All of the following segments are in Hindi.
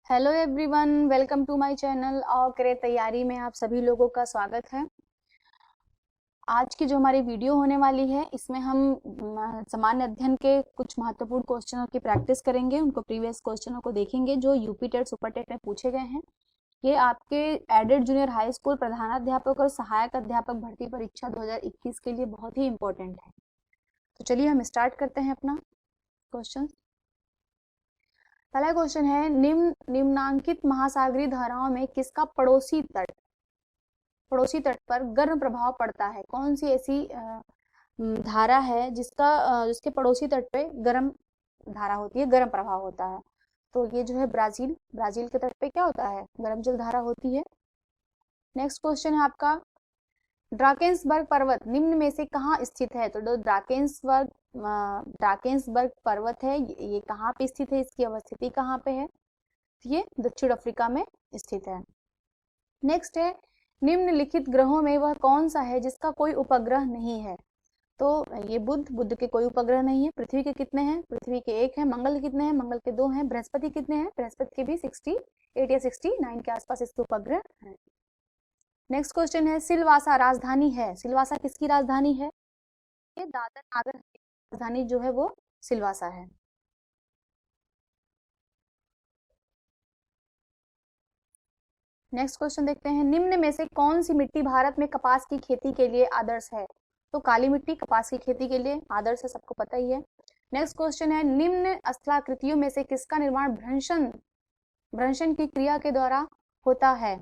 Hello everyone, welcome to my channel और करे तैयारी में आप सभी लोगों का स्वागत है। आज की जो हमारी वीडियो होने वाली है इसमें हम सामान्य अध्ययन के कुछ महत्वपूर्ण क्वेश्चनों की प्रैक्टिस करेंगे। उनको प्रीवियस क्वेश्चनों को देखेंगे जो यूपी टेट सुपर टेट में पूछे गए हैं। ये आपके एडेड जूनियर हाई स्कूल प्रधानाध्यापक और सहायक अध्यापक भर्ती परीक्षा 2021 के लिए बहुत ही इंपॉर्टेंट है। तो चलिए हम स्टार्ट करते हैं अपना क्वेश्चन। पहला क्वेश्चन है, निम्नांकित महासागरीय धाराओं में किसका पड़ोसी तट पर गर्म प्रभाव पड़ता है? कौन सी ऐसी धारा है जिसके पड़ोसी तट पे गर्म धारा होती है, गर्म प्रभाव होता है? तो ये जो है ब्राजील के तट पे क्या होता है? गर्म जल धारा होती है। नेक्स्ट क्वेश्चन है आपका, ड्राकेंसबर्ग पर्वत निम्न में से कहाँ स्थित है? तो जो ड्राकेंसबर्ग पर्वत है ये कहाँ पे स्थित है, इसकी अवस्थिति कहाँ पे है? ये दक्षिण अफ्रीका में स्थित है। नेक्स्ट है, निम्नलिखित ग्रहों में वह कौन सा है जिसका कोई उपग्रह नहीं है? तो ये बुध के कोई उपग्रह नहीं है। पृथ्वी के कितने हैं? पृथ्वी के 1 है। मंगल के कितने हैं? मंगल के 2 हैं। बृहस्पति कितने हैं? बृहस्पति के भी 68 या 69 के आसपास इसके उपग्रह हैं। नेक्स्ट क्वेश्चन है, सिलवासा राजधानी है? सिलवासा किसकी राजधानी है? ये दादर नागर राजधानी जो है वो सिलवासा है। नेक्स्ट क्वेश्चन देखते हैं, निम्न में से कौन सी मिट्टी भारत में कपास की खेती के लिए आदर्श है? तो काली मिट्टी कपास की खेती के लिए आदर्श है, सबको पता ही है। नेक्स्ट क्वेश्चन है, निम्न स्थलाकृतियों में से किसका निर्माण भ्रंशन की क्रिया के द्वारा होता है?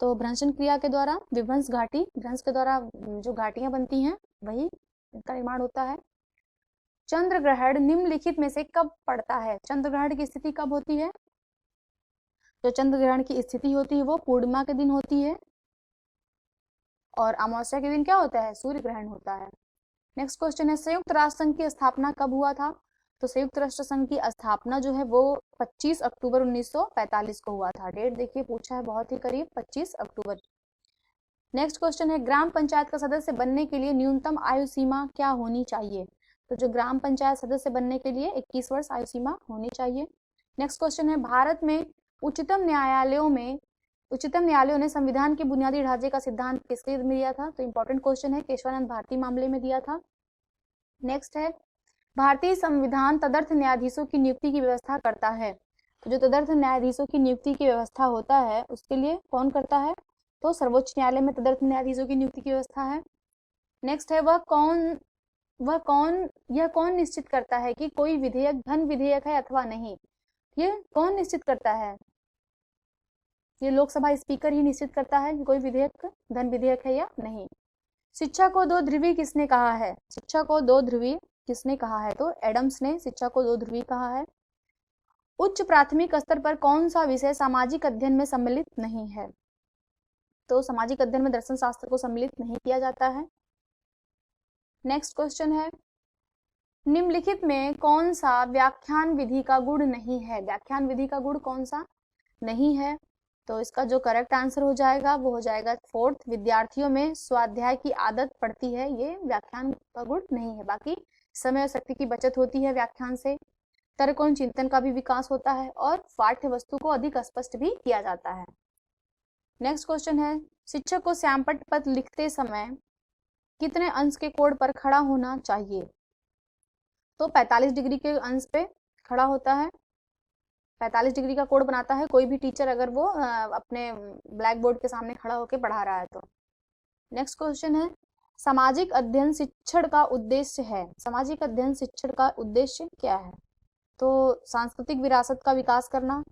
तो भ्रंशन क्रिया के द्वारा विभ्रंश घाटी, भ्रंश के द्वारा जो घाटियां बनती हैं वही इनका निर्माण होता है। चंद्र ग्रहण निम्नलिखित में से कब पड़ता है? चंद्र ग्रहण की स्थिति कब होती है? जो चंद्र ग्रहण की स्थिति होती है वो पूर्णिमा के दिन होती है और अमावस्या के दिन क्या होता है? सूर्य ग्रहण होता है। नेक्स्ट क्वेश्चन है, संयुक्त राष्ट्र संघ की स्थापना कब हुआ था? तो संयुक्त राष्ट्र संघ की स्थापना जो है वो 25 अक्टूबर 1945 को हुआ था। डेट देखिए पूछा है बहुत ही करीब, 25 अक्टूबर। नेक्स्ट क्वेश्चन है, ग्राम पंचायत का सदस्य बनने के लिए न्यूनतम आयु सीमा क्या होनी चाहिए? तो जो ग्राम पंचायत सदस्य बनने के लिए 21 वर्ष आयु सीमा होनी चाहिए। नेक्स्ट क्वेश्चन है, भारत में उच्चतम न्यायालयों ने संविधान के बुनियादी ढांचे का सिद्धांत किसके लिए दिया था? तो इंपॉर्टेंट क्वेश्चन है, केशवानंद भारती मामले में दिया था। नेक्स्ट है, भारतीय संविधान तदर्थ न्यायाधीशों की नियुक्ति की व्यवस्था करता है। तो जो तदर्थ न्यायाधीशों की नियुक्ति की व्यवस्था होता है उसके लिए कौन करता है? तो सर्वोच्च न्यायालय में तदर्थ न्यायाधीशों की नियुक्ति की व्यवस्था है। नेक्स्ट है, यह कौन निश्चित करता है कि कोई विधेयक धन विधेयक है अथवा नहीं? ये कौन निश्चित करता है? ये लोकसभा स्पीकर ही निश्चित करता है कि कोई विधेयक धन विधेयक है या नहीं। शिक्षा को दो ध्रुवी किसने कहा है? शिक्षा को दो ध्रुवी किसने कहा है? तो एडम्स ने शिक्षा को दो ध्रुवी कहा है। उच्च प्राथमिक स्तर पर कौन सा विषय सामाजिक अध्ययन में सम्मिलित नहीं है? तो सामाजिक अध्ययन में दर्शन शास्त्र को सम्मिलित नहीं किया जाता है। नेक्स्ट क्वेश्चन है, निम्नलिखित में कौन सा व्याख्यान विधि का गुण नहीं है? व्याख्यान विधि का गुण कौन सा नहीं है? तो इसका जो करेक्ट आंसर हो जाएगा वो हो जाएगा 4th, विद्यार्थियों में स्वाध्याय की आदत पड़ती है, ये व्याख्यान का गुण नहीं है। बाकी समय और शक्ति की बचत होती है व्याख्यान से, तर्क और चिंतन का भी विकास होता है और पाठ्य वस्तु को अधिक स्पष्ट भी किया जाता है। नेक्स्ट क्वेश्चन है, शिक्षक को श्यामपट्ट पत्र लिखते समय कितने अंश के कोण पर खड़ा होना चाहिए? तो 45 डिग्री के अंश पे खड़ा होता है, 45 डिग्री का कोण बनाता है कोई भी टीचर अगर वो अपने ब्लैक बोर्ड के सामने खड़ा होकर पढ़ा रहा है तो। नेक्स्ट क्वेश्चन है, सामाजिक अध्ययन शिक्षण का उद्देश्य है? सामाजिक अध्ययन शिक्षण का उद्देश्य क्या है? तो सांस्कृतिक विरासत का विकास करना,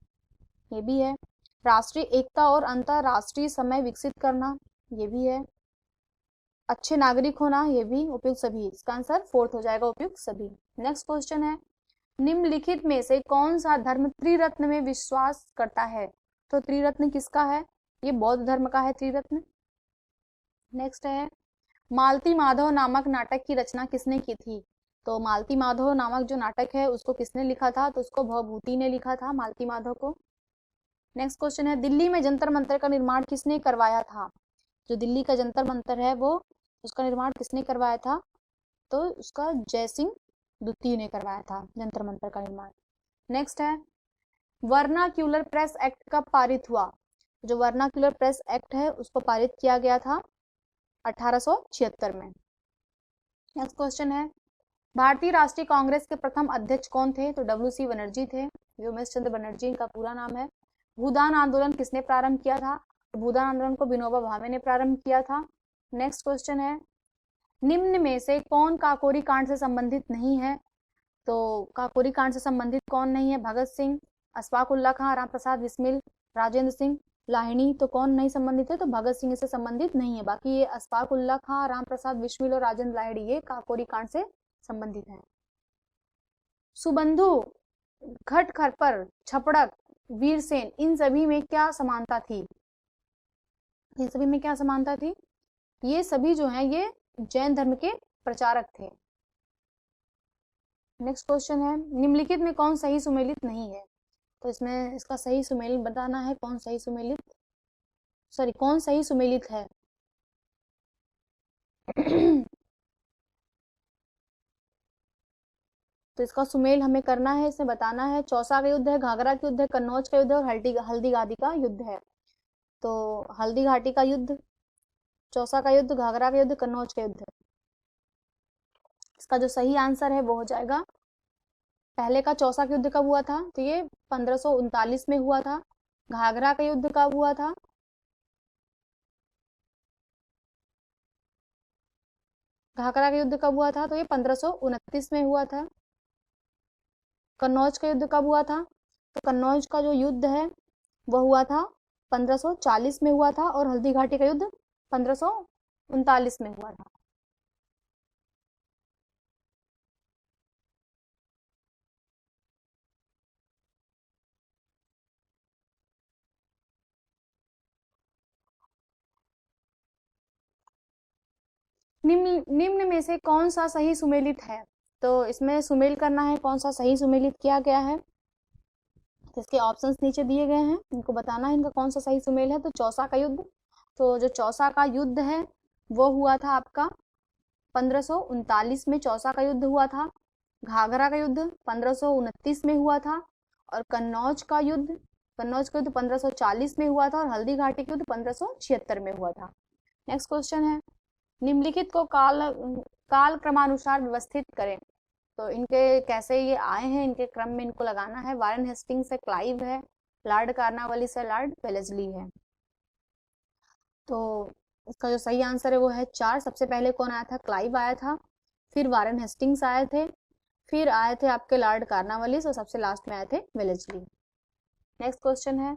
ये भी है। राष्ट्रीय एकता और अंतरराष्ट्रीय समय विकसित करना, ये भी है। अच्छे नागरिक होना, ये भी। उपयुक्त सभी, इसका आंसर 4th हो जाएगा, उपयुक्त सभी। नेक्स्ट क्वेश्चन है, निम्नलिखित में से कौन सा धर्म त्रिरत्न में विश्वास करता है? तो त्रिरत्न किसका है? ये बौद्ध धर्म का है त्रिरत्न। नेक्स्ट है, मालती माधव नामक नाटक की रचना किसने की थी? तो मालती माधव नामक जो नाटक है उसको किसने लिखा था? तो उसको भवभूति ने लिखा था, मालती माधव को। नेक्स्ट क्वेश्चन है, दिल्ली में जंतर मंतर का निर्माण किसने करवाया था? जो दिल्ली का जंतर मंतर है वो उसका निर्माण किसने करवाया था? तो उसका जयसिंह द्वितीय ने करवाया था जंतर मंतर का निर्माण। नेक्स्ट है, वर्नाक्यूलर प्रेस एक्ट कब पारित हुआ? जो वर्नाक्यूलर प्रेस एक्ट है उसको पारित किया गया था 1876 में। नेक्स्ट क्वेश्चन है, भारतीय राष्ट्रीय कांग्रेस के प्रथम अध्यक्ष कौन थे? तो WC बनर्जी थे, व्योमेश चंद्र बनर्जी इनका पूरा नाम है। भूदान आंदोलन किसने प्रारंभ किया था? तो भूदान आंदोलन को विनोबा भावे ने प्रारंभ किया था। नेक्स्ट क्वेश्चन है, निम्न में से कौन काकोरी कांड से संबंधित नहीं है? तो काकोरी कांड से संबंधित कौन नहीं है? भगत सिंह, अशफाक उल्लाह खां, राम प्रसाद बिस्मिल, राजेंद्र सिंह लाहिड़ी। तो कौन नहीं संबंधित है? तो भगत सिंह से संबंधित नहीं है। बाकी ये अशफाक उल्लाह खां, राम प्रसाद बिस्मिल और राजेंद्र लाहिड़ी ये काकोरी कांड से संबंधित है। सुबंधु, खटखरपर, छपड़क, वीरसेन, इन सभी में क्या समानता थी? इन सभी में क्या समानता थी? ये सभी जो हैं ये जैन धर्म के प्रचारक थे। नेक्स्ट क्वेश्चन है, निम्नलिखित में कौन सही सुमेलित नहीं है? तो इसमें इसका सही सुमेलित बताना है। कौन सही सुमेलित, सॉरी कौन सही सुमेलित है? तो इसका सुमेल हमें करना है, इसमें बताना है। चौसा का युद्ध है, घाघरा का युद्ध है, कन्नौज का युद्ध है और हल्दी घाटी का युद्ध है। तो हल्दी घाटी का युद्ध, चौसा का युद्ध, घाघरा का युद्ध, कन्नौज का युद्ध। इसका जो सही आंसर है वो हो जाएगा, पहले का चौसा का युद्ध कब हुआ था? तो ये 1539 में हुआ था। घाघरा का युद्ध कब हुआ था? घाघरा का युद्ध कब हुआ था? तो ये 1529 में हुआ था। कन्नौज का युद्ध कब हुआ था? तो कन्नौज का जो युद्ध है वह हुआ था 1540 में हुआ था और हल्दी घाटी का युद्ध 1539 में हुआ था। निम्न में से कौन सा सही सुमेलित है? तो इसमें सुमेल करना है, कौन सा सही सुमेलित किया गया है। तो इसके ऑप्शंस नीचे दिए गए हैं, इनको बताना है इनका कौन सा सही सुमेल है। तो चौसा का युद्ध, तो जो चौसा का युद्ध है वो हुआ था आपका 1539 में चौसा का युद्ध हुआ था। घाघरा का युद्ध 1529 में हुआ था और कन्नौज का युद्ध 1540 में हुआ था और हल्दी घाटी का युद्ध 1576 में हुआ था। नेक्स्ट क्वेश्चन है, निम्नलिखित को काल क्रमानुसार व्यवस्थित करें। तो इनके कैसे ये आए हैं, इनके क्रम में इनको लगाना है। वारेन हेस्टिंग्स से क्लाइव है, लॉर्ड कार्नवालिस से लॉर्ड वेलेस्ली है। तो इसका जो सही आंसर है वो है 4। सबसे पहले कौन आया था? क्लाइव आया था, फिर वारेन हेस्टिंग्स आए थे, फिर आए थे आपके लॉर्ड कार्नवालिस और सबसे लास्ट में आए थे वेलेस्ली। नेक्स्ट क्वेश्चन है,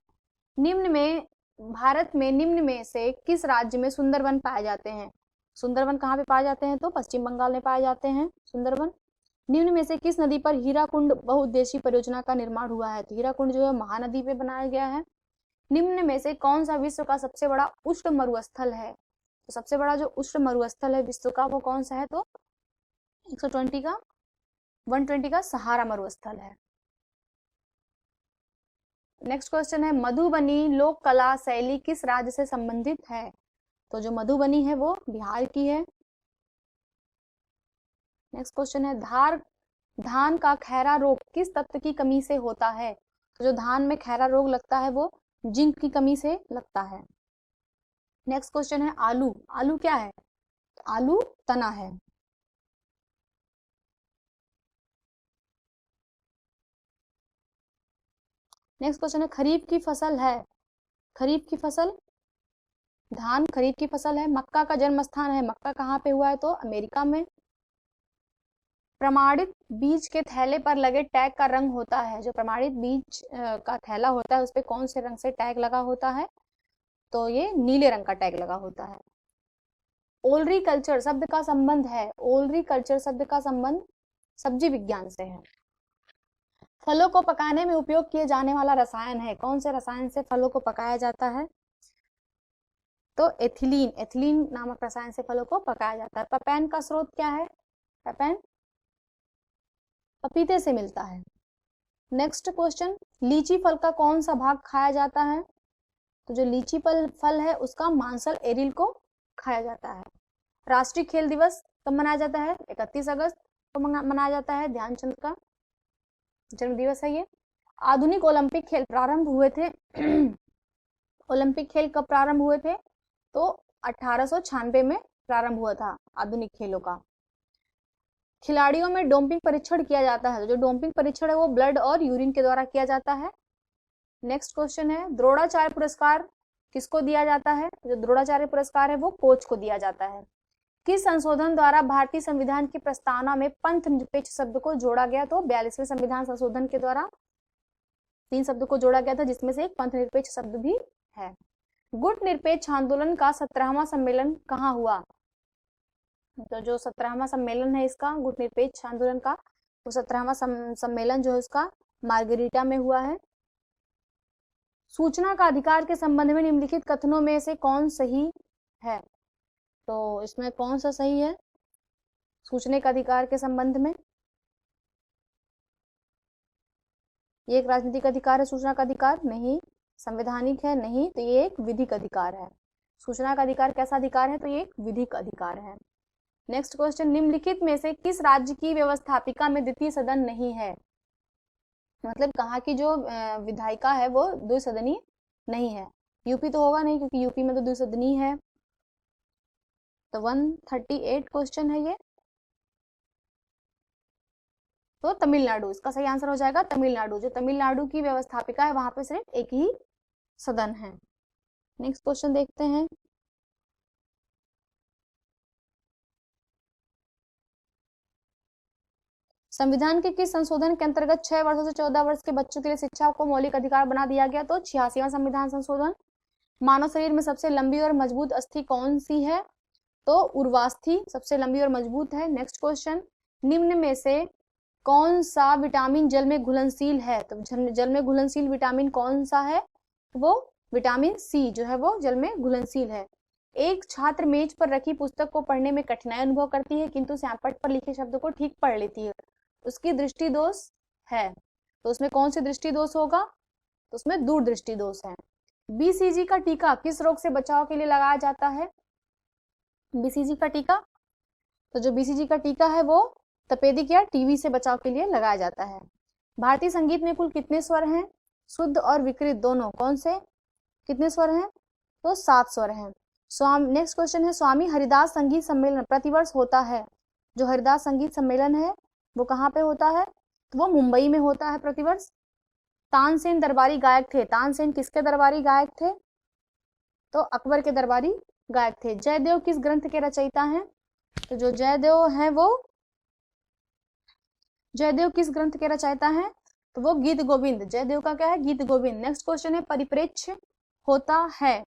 भारत में निम्न में से किस राज्य में सुंदरवन पाए जाते हैं? सुंदरवन कहाँ पे पाए जाते हैं? तो पश्चिम बंगाल में पाए जाते हैं सुंदरवन। निम्न में से किस नदी पर हीराकुंड बहुउद्देशीय परियोजना का निर्माण हुआ है? तो हीराकुंड जो है महानदी पे बनाया गया है। निम्न में से कौन सा विश्व का सबसे बड़ा उष्ण मरुस्थल है? तो सबसे बड़ा जो उष्ण मरुस्थल है विश्व का वो कौन सा है? तो 120 का सहारा मरुस्थल है। नेक्स्ट क्वेश्चन है, मधुबनी लोक कला शैली किस राज्य से संबंधित है? तो जो मधुबनी है वो बिहार की है। नेक्स्ट क्वेश्चन है, धान का खैरा रोग किस तत्व की कमी से होता है? तो जो धान में खैरा रोग लगता है वो जिंक की कमी से लगता है। नेक्स्ट क्वेश्चन है, आलू क्या है? तो आलू तना है। नेक्स्ट क्वेश्चन है, खरीफ की फसल है, खरीफ की फसल धान खरीफ की फसल है। मक्का का जन्म स्थान है, मक्का कहाँ पे हुआ है? तो अमेरिका में। प्रमाणित बीज के थैले पर लगे टैग का रंग होता है, जो प्रमाणित बीज का थैला होता है उस पे कौन से रंग से टैग लगा होता है? तो ये नीले रंग का टैग लगा होता है। ओलरीकल्चर शब्द का संबंध है, ओलरीकल्चर शब्द का संबंध सब्जी विज्ञान से है। फलों को पकाने में उपयोग किए जाने वाला रसायन है, कौन से रसायन से फलों को पकाया जाता है? तो एथिलीन नामक रसायन से फलों को पकाया जाता है। पपैन का स्रोत क्या है? पपैन पपीते से मिलता है। नेक्स्ट क्वेश्चन, लीची फल का कौन सा भाग खाया जाता है? तो जो लीची फल है उसका मांसल एरिल को खाया जाता है। राष्ट्रीय खेल दिवस कब मनाया जाता है? 31 अगस्त को मनाया जाता है, ध्यानचंद का जन्म दिवस है ये। आधुनिक ओलंपिक खेल प्रारंभ हुए थे ओलंपिक खेल कब प्रारंभ हुए थे? तो 1896 में प्रारंभ हुआ था आधुनिक खेलों का। खिलाड़ियों में डोपिंग परीक्षण किया जाता है, जो डोपिंग परीक्षण है वो ब्लड और यूरिन के द्वारा किया जाता है। नेक्स्ट क्वेश्चन है, द्रोणाचार्य पुरस्कार किसको दिया जाता है? जो द्रोणाचार्य पुरस्कार है वो कोच को दिया जाता है। किस संशोधन द्वारा भारतीय संविधान की प्रस्तावना में पंथ निरपेक्ष शब्द को जोड़ा गया? तो 42वें संविधान संशोधन के द्वारा 3 शब्द को जोड़ा गया था, जिसमें से एक पंथ निरपेक्ष शब्द भी है। गुट निरपेक्ष आंदोलन का 17वां सम्मेलन कहाँ हुआ? तो जो 17वां सम्मेलन है इसका गुट निरपेक्ष आंदोलन का, वो 17वां सम्मेलन जो है उसका मार्गरीटा में हुआ है। सूचना का अधिकार के संबंध में निम्नलिखित कथनों में से कौन सही है? तो इसमें कौन सा सही है सूचना का अधिकार के संबंध में? ये एक राजनीतिक अधिकार है सूचना का अधिकार? नहीं। संवैधानिक है? नहीं। तो ये एक विधिक अधिकार है। सूचना का अधिकार कैसा अधिकार है? तो ये एक विधिक अधिकार है। नेक्स्ट क्वेश्चन, निम्नलिखित में से किस राज्य की व्यवस्थापिका में द्वितीय सदन नहीं है? मतलब कहाँ की जो विधायिका है वो द्विसदनीय नहीं है। यूपी तो होगा नहीं, क्योंकि यूपी में तो द्विसदनीय है। तो 138 क्वेश्चन है ये। तो तमिलनाडु इसका सही आंसर हो जाएगा। तमिलनाडु, जो तमिलनाडु की व्यवस्थापिका है वहां पे सिर्फ एक ही सदन है। नेक्स्ट क्वेश्चन देखते हैं, संविधान के किस संशोधन के अंतर्गत 6 वर्षों से 14 वर्ष के बच्चों के लिए शिक्षा को मौलिक अधिकार बना दिया गया? तो 86वां संविधान संशोधन। मानव शरीर में सबसे लंबी और मजबूत अस्थि कौन सी है? तो उर्वास्थि सबसे लंबी और मजबूत है। नेक्स्ट क्वेश्चन, निम्न में से कौन सा विटामिन जल में घुलनशील है? तो जल में घुलनशील विटामिन कौन सा है? वो विटामिन सी जो है वो जल में घुलनशील है। एक छात्र मेज पर रखी पुस्तक को पढ़ने में कठिनाई अनुभव करती है, किंतु स्यापट पर लिखे शब्द को ठीक पढ़ लेती है, उसकी दृष्टि दोष है। तो उसमें कौन सी दृष्टि दोष होगा? तो उसमें दूरदृष्टि दोष है। बीसीजी का टीका किस रोग से बचाव के लिए लगाया जाता है? बीसीजी का टीका, तो जो बीसीजी का टीका है वो तपेदिक या टीबी से बचाव के लिए लगाया जाता है। भारतीय संगीत में कुल कितने स्वर हैं? शुद्ध और विकृत दोनों। कौन से कितने स्वर हैं? तो 7 स्वर हैं। नेक्स्ट क्वेश्चन है, स्वामी हरिदास संगीत सम्मेलन प्रतिवर्ष होता है। जो हरिदास संगीत सम्मेलन है वो कहाँ पे होता है? तो वो मुंबई में होता है प्रतिवर्ष। तानसेन दरबारी गायक थे। तानसेन किसके दरबारी गायक थे? तो अकबर के दरबारी गायक थे। जयदेव किस ग्रंथ के रचयिता हैं? तो जो जयदेव हैं वो जयदेव किस ग्रंथ के रचयिता हैं? तो वो गीत गोविंद। जयदेव का क्या है? गीत गोविंद। नेक्स्ट क्वेश्चन है, परिप्रेक्ष्य होता है।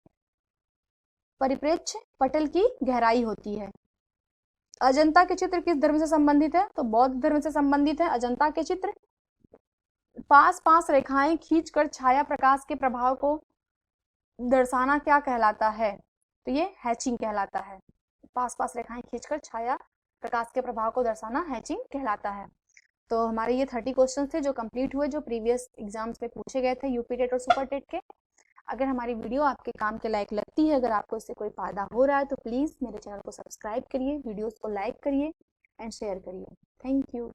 परिप्रेक्ष्य पटल की गहराई होती है। अजंता के चित्र किस धर्म से संबंधित है? तो बौद्ध धर्म से संबंधित है अजंता के चित्र। पास पास रेखाएं खींचकर छाया प्रकाश के प्रभाव को दर्शाना क्या कहलाता है? तो ये हैचिंग कहलाता है। पास पास रेखाएं खींचकर छाया प्रकाश के प्रभाव को दर्शाना हैचिंग कहलाता है। तो हमारे ये 30 क्वेश्चन थे जो कंप्लीट हुए, जो प्रीवियस एग्जाम्स में पूछे गए थे यूपी टेट और सुपर टेट के। अगर हमारी वीडियो आपके काम के लायक लगती है, अगर आपको इससे कोई फायदा हो रहा है, तो प्लीज़ मेरे चैनल को सब्सक्राइब करिए, वीडियोस को लाइक करिए एंड शेयर करिए। Thank you.